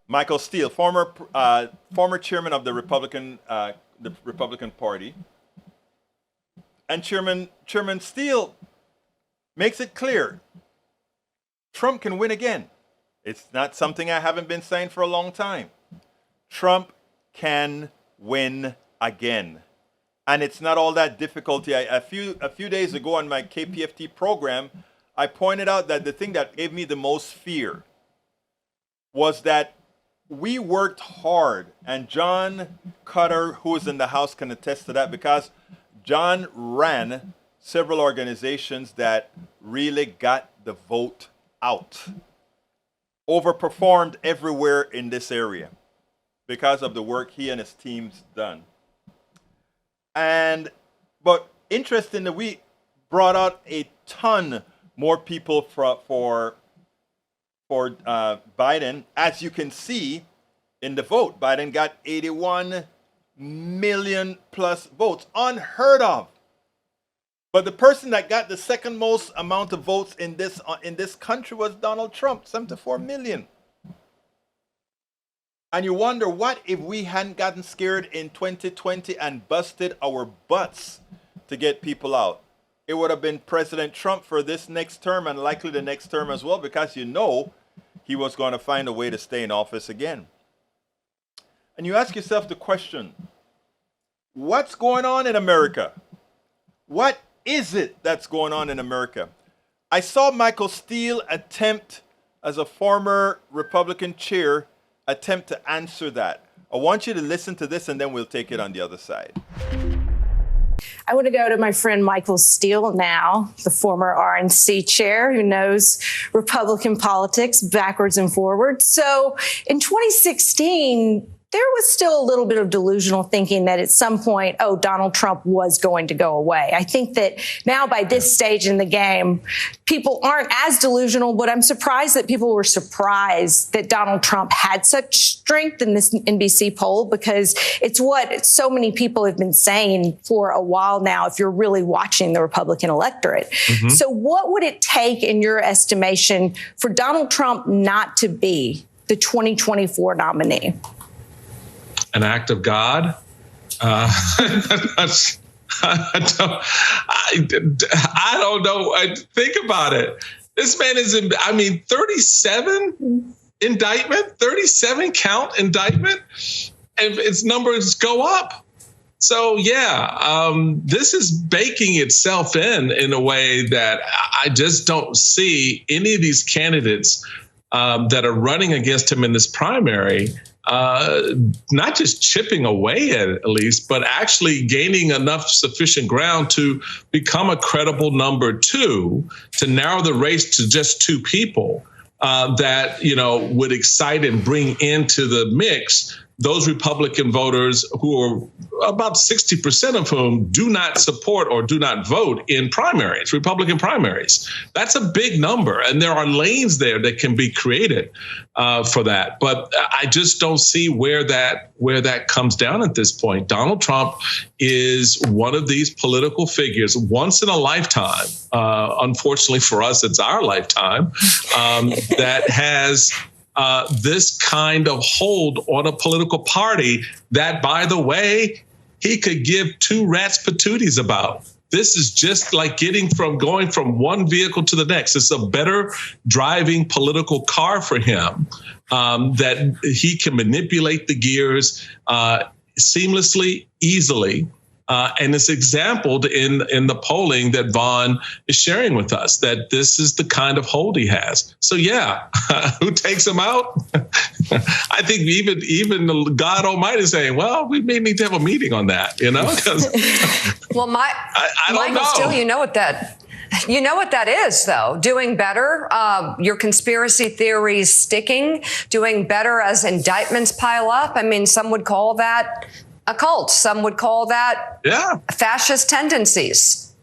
Michael Steele, former chairman of the Republican Party, and Chairman Steele makes it clear Trump can win again. It's not something I haven't been saying for a long time. Trump can win again. And it's not all that difficult. A few days ago on my KPFT program, I pointed out that the thing that gave me the most fear was that we worked hard, and John Cutter, who is in the House, can attest to that, because John ran several organizations that really got the vote out. Overperformed everywhere in this area because of the work he and his team's done. But interestingly, we brought out a ton more people for Biden. As you can see in the vote, Biden got 81 million plus votes, unheard of. But the person that got the second most amount of votes in this country was Donald Trump, 74 million. And you wonder, what if we hadn't gotten scared in 2020 and busted our butts to get people out? It would have been President Trump for this next term, and likely the next term as well, because he was going to find a way to stay in office again. And you ask yourself the question, what's going on in America? What is it that's going on in America? I saw Michael Steele attempt, as a former Republican chair, attempt to answer that. I want you to listen to this, and then we'll take it on the other side. I want to go to my friend Michael Steele now, the former RNC chair who knows Republican politics backwards and forwards. So in 2016, there was still a little bit of delusional thinking that at some point, Donald Trump was going to go away. I think that now by this stage in the game, people aren't as delusional, but I'm surprised that people were surprised that Donald Trump had such strength in this NBC poll, because it's what so many people have been saying for a while now, if you're really watching the Republican electorate. Mm-hmm. So what would it take, in your estimation, for Donald Trump not to be the 2024 nominee? An act of God. I don't know. Think about it. This man is 37 indictment, 37 count indictment, and its numbers go up. So, this is baking itself in a way that I just don't see any of these candidates that are running against him in this primary not just chipping away at least, but actually gaining enough sufficient ground to become a credible number two, to narrow the race to just two people that, would excite and bring into the mix those Republican voters who are about 60% of whom do not support or do not vote in primaries, Republican primaries. That's a big number. And there are lanes there that can be created for that. But I just don't see where that comes down at this point. Donald Trump is one of these political figures, once in a lifetime. Unfortunately for us, it's our lifetime, that has this kind of hold on a political party that, by the way, he could give two rats patooties about. This is just like going from one vehicle to the next. It's a better driving political car for him, that he can manipulate the gears seamlessly, easily. And it's exampled in the polling that Vaughn is sharing with us, that this is the kind of hold he has. So, who takes him out? I think even God Almighty is saying, well, we may need to have a meeting on that, Well, I don't know. Steele, you know what that is, though. Doing better, your conspiracy theories sticking, doing better as indictments pile up. I mean, some would call that a cult. Some would call that fascist tendencies.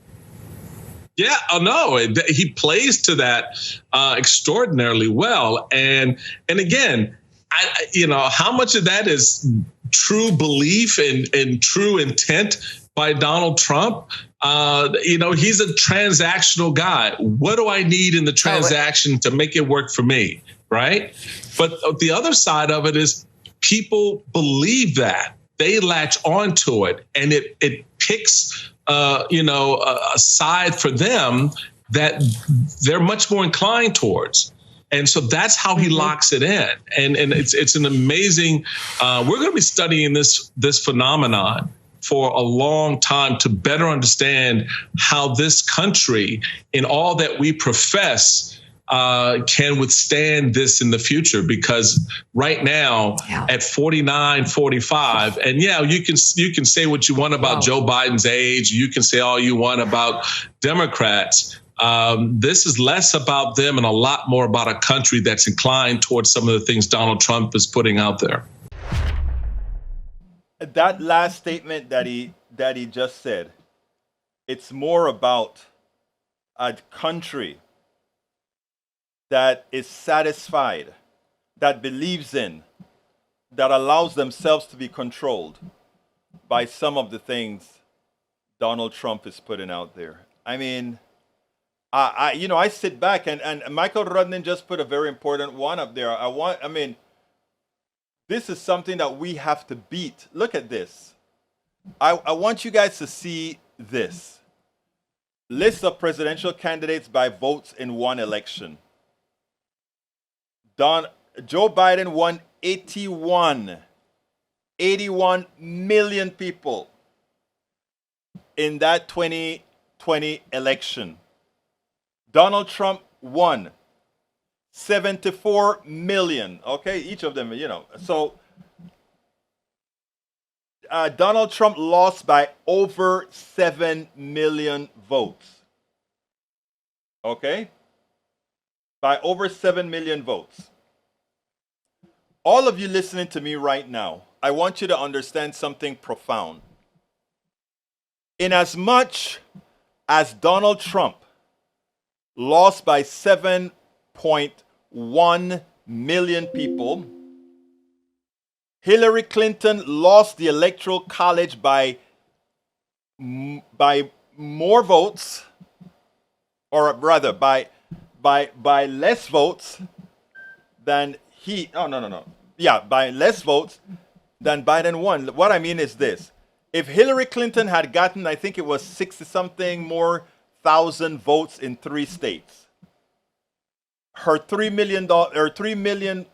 Yeah, no, he plays to that extraordinarily well. And again, how much of that is true belief and true intent by Donald Trump? He's a transactional guy. What do I need in the transaction to make it work for me? right? But the other side of it is people believe that. They latch onto it, and it picks, a side for them that they're much more inclined towards. And so that's how he locks it in. And it's an amazing, we're going to be studying this phenomenon for a long time to better understand how this country, in all that we profess, can withstand this in the future. Because right now at 49, 45, and you can say what you want about Joe Biden's age, you can say all you want about Democrats. This is less about them and a lot more about a country that's inclined towards some of the things Donald Trump is putting out there. That last statement that he just said, it's more about a country that is satisfied, that believes in, that allows themselves to be controlled by some of the things Donald Trump is putting out there. I mean, I sit back and Michael Rudnin just put a very important one up there. This is something that we have to beat. Look at this. I want you guys to see this. List of presidential candidates by votes in one election. Joe Biden won 81 million people in that 2020 election. Donald Trump won 74 million. Okay, each of them, So Donald Trump lost by over 7 million votes. Okay? By over 7 million votes. All of you listening to me right now, I want you to understand something profound. In as much as Donald Trump lost by 7.1 million people, Hillary Clinton lost the Electoral College by more votes, or rather by less votes than by less votes than Biden won. What I mean is this. If Hillary Clinton had gotten, I think it was 60-something more thousand votes in 3 states, her $3 million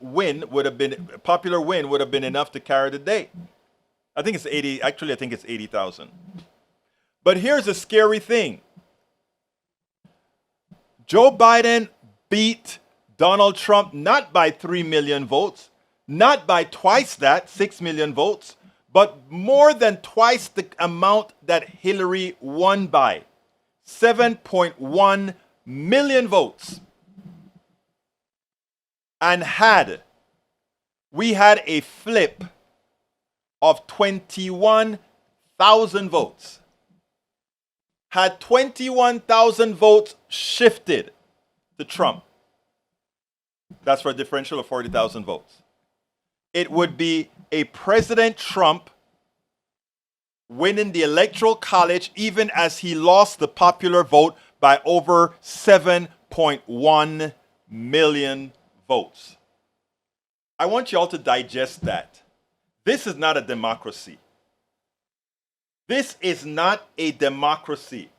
win would have been, popular win would have been enough to carry the day. I think it's 80, actually I think it's 80,000. But here's a scary thing. Joe Biden beat Donald Trump not by 3 million votes, not by twice that, 6 million votes, but more than twice the amount that Hillary won by, 7.1 million votes. And we had a flip of 21,000 votes. Had 21,000 votes shifted to Trump, that's for a differential of 40,000 votes, it would be a President Trump winning the Electoral College even as he lost the popular vote by over 7.1 million votes. I want you all to digest that. This is not a democracy. This is not a democracy.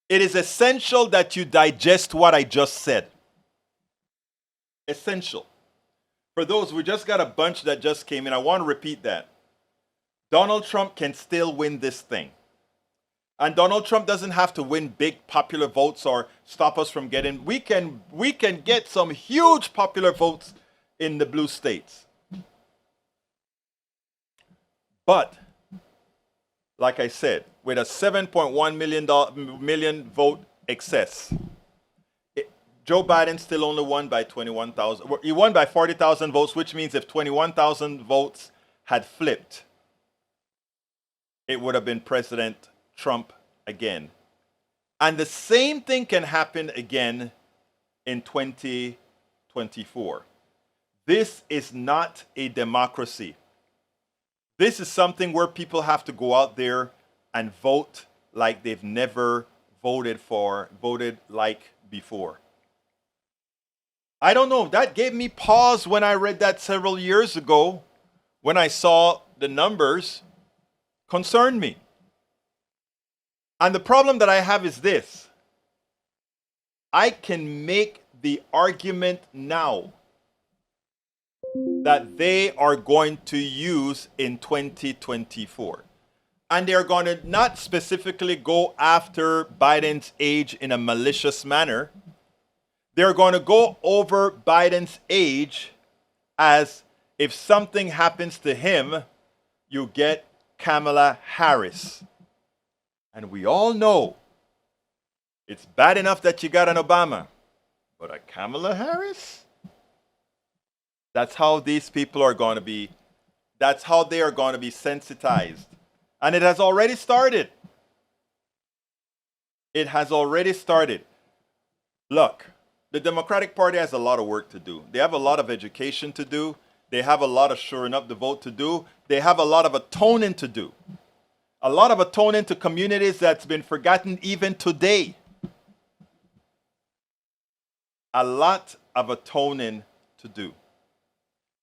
It is essential that you digest what I just said. Essential. For those, we just got a bunch that just came in. I want to repeat that. Donald Trump can still win this thing. And Donald Trump doesn't have to win big popular votes or stop us from getting. We can get some huge popular votes in the blue states. But, like I said, with a 7.1 million vote excess, Joe Biden still only won by 21,000. He won by 40,000 votes, which means if 21,000 votes had flipped, it would have been President Trump again. And the same thing can happen again in 2024. This is not a democracy. This is something where people have to go out there and vote like they've never voted like before. I don't know. That gave me pause when I read that several years ago. When I saw the numbers, concerned me. And the problem that I have is this. I can make the argument now that they are going to use in 2024. And they're going to not specifically go after Biden's age in a malicious manner. They're going to go over Biden's age as if something happens to him, you get Kamala Harris. And we all know it's bad enough that you got an Obama, but a Kamala Harris? That's how these people are going to be, that's how they are going to be sensitized. And it has already started. It has already started. Look, the Democratic Party has a lot of work to do. They have a lot of education to do. They have a lot of shoring up the vote to do. They have a lot of atoning to do. A lot of atoning to communities that's been forgotten even today. A lot of atoning to do.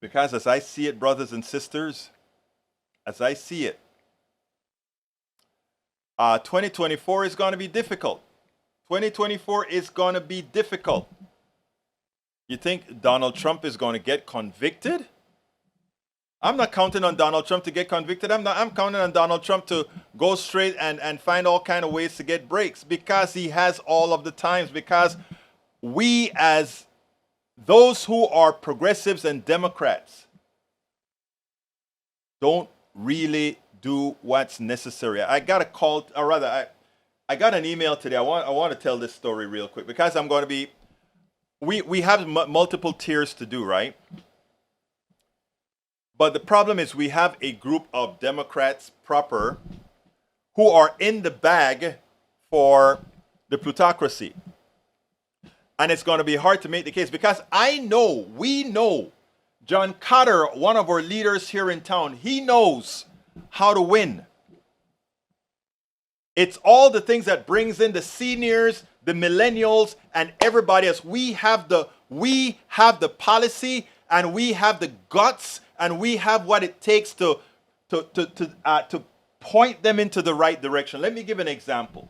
Because as I see it, brothers and sisters, as I see it, 2024 is going to be difficult. 2024 is going to be difficult. You think Donald Trump is going to get convicted? I'm not counting on Donald Trump to get convicted. I'm counting on Donald Trump to go straight and find all kind of ways to get breaks because he has all of the times. Because we as those who are progressives and Democrats don't really do what's necessary. I got a call, or rather, I got an email today. I want to tell this story real quick because I'm going to be. We have multiple tiers to do, right? But the problem is we have a group of Democrats proper who are in the bag for the plutocracy. And it's going to be hard to make the case because we know, John Cotter, one of our leaders here in town, he knows how to win. It's all the things that brings in the seniors, the millennials, and everybody else. We have the policy, and we have the guts, and we have what it takes to point them into the right direction. Let me give an example.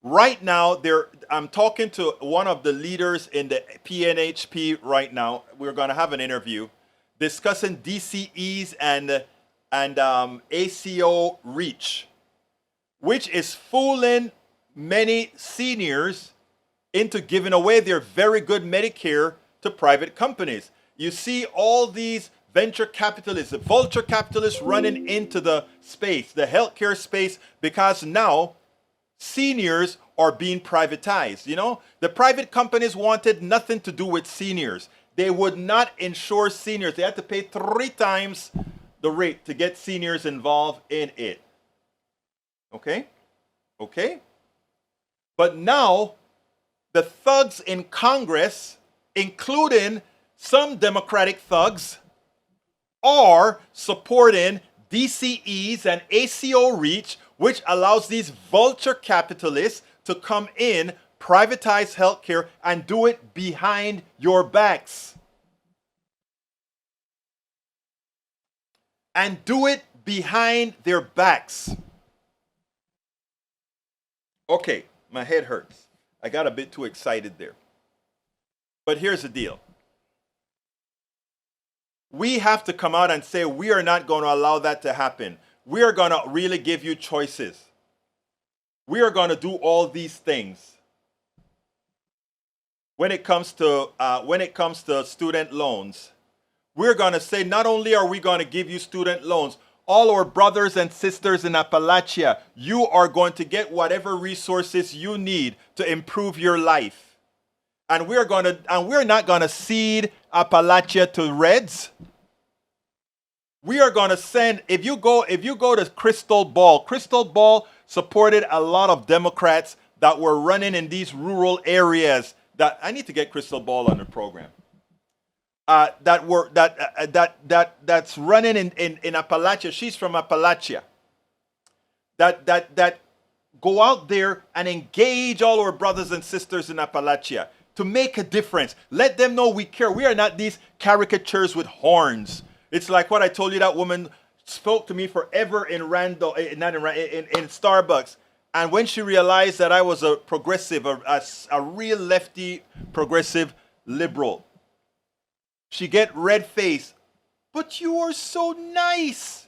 Right now, I'm talking to one of the leaders in the PNHP right now. We're going to have an interview discussing DCEs and ACO reach, which is fooling many seniors into giving away their very good Medicare to private companies. You see all these venture capitalists, the vulture capitalists running into the space, the healthcare space, because now seniors are being privatized. You know, the private companies wanted nothing to do with seniors. They would not insure seniors. They had to pay 3 times the rate to get seniors involved in it. Okay? But now, the thugs in Congress, including some Democratic thugs, are supporting DCEs and ACO reach, which allows these vulture capitalists to come in, privatize healthcare, and do it behind your backs. And do it behind their backs. Okay, my head hurts. I got a bit too excited there. But here's the deal. We have to come out and say we are not going to allow that to happen. We are going to really give you choices. We are going to do all these things. When it comes to student loans, we're going to say not only are we going to give you student loans, all our brothers and sisters in Appalachia, you are going to get whatever resources you need to improve your life. And we're not going to cede Appalachia to Reds. We are going to send, if you go to Crystal Ball supported a lot of Democrats that were running in these rural areas. That I need to get Crystal Ball on the program. That's running in Appalachia. She's from Appalachia. That go out there and engage all our brothers and sisters in Appalachia to make a difference. Let them know we care. We are not these caricatures with horns. It's like what I told you, that woman spoke to me forever in Starbucks. And when she realized that I was a progressive, a real lefty progressive liberal, she get red face. But you are so nice.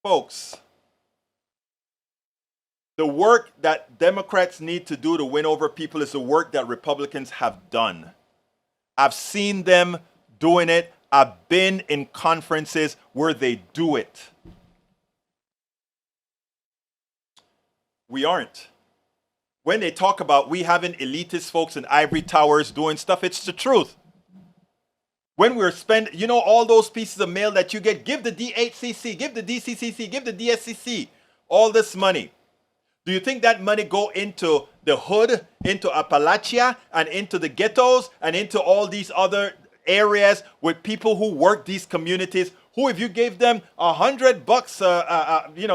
Folks, the work that Democrats need to do to win over people is the work that Republicans have done. I've seen them doing it. I've been in conferences where they do it. We aren't. When they talk about we having elitist folks in ivory towers doing stuff, it's the truth. When we're spending, all those pieces of mail that you get, give the DHCC, give the DCCC, give the DSCC all this money. Do you think that money go into the hood, into Appalachia, and into the ghettos, and into all these other areas with people who work these communities, who, if you gave them $100,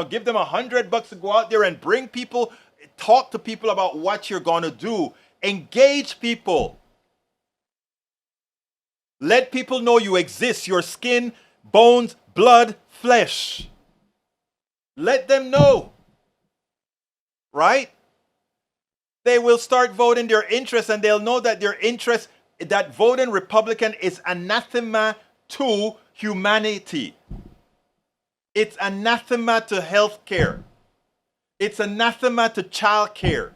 give them $100 to go out there and bring people, talk to people about what you're going to do, engage people. Let people know you exist, your skin, bones, blood, flesh. Let them know. Right? They will start voting their interest, and they'll know that their interest, that voting Republican is anathema to humanity. It's anathema to health care. It's anathema to child care.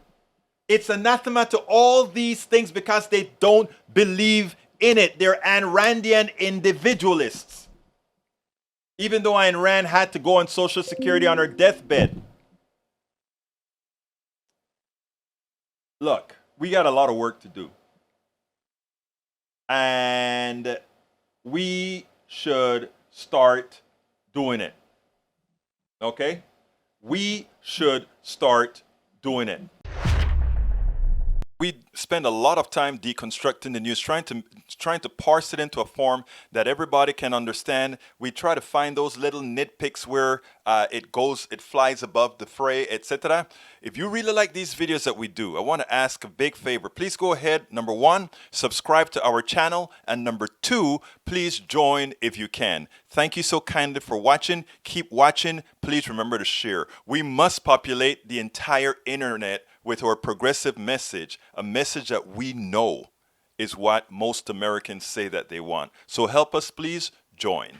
It's anathema to all these things because they don't believe in it. They're Ayn Randian individualists. Even though Ayn Rand had to go on Social Security on her deathbed. Look, we got a lot of work to do. And we should start doing it. Okay? We should start doing it. We spend a lot of time deconstructing the news, trying to parse it into a form that everybody can understand. We try to find those little nitpicks where it flies above the fray, etc. If you really like these videos that we do, I want to ask a big favor. Please go ahead, number one, subscribe to our channel, and number two, please join if you can. Thank you so kindly for watching. Keep watching. Please remember to share. We must populate the entire internet with our progressive message, a message that we know is what most Americans say that they want. So help us, please join.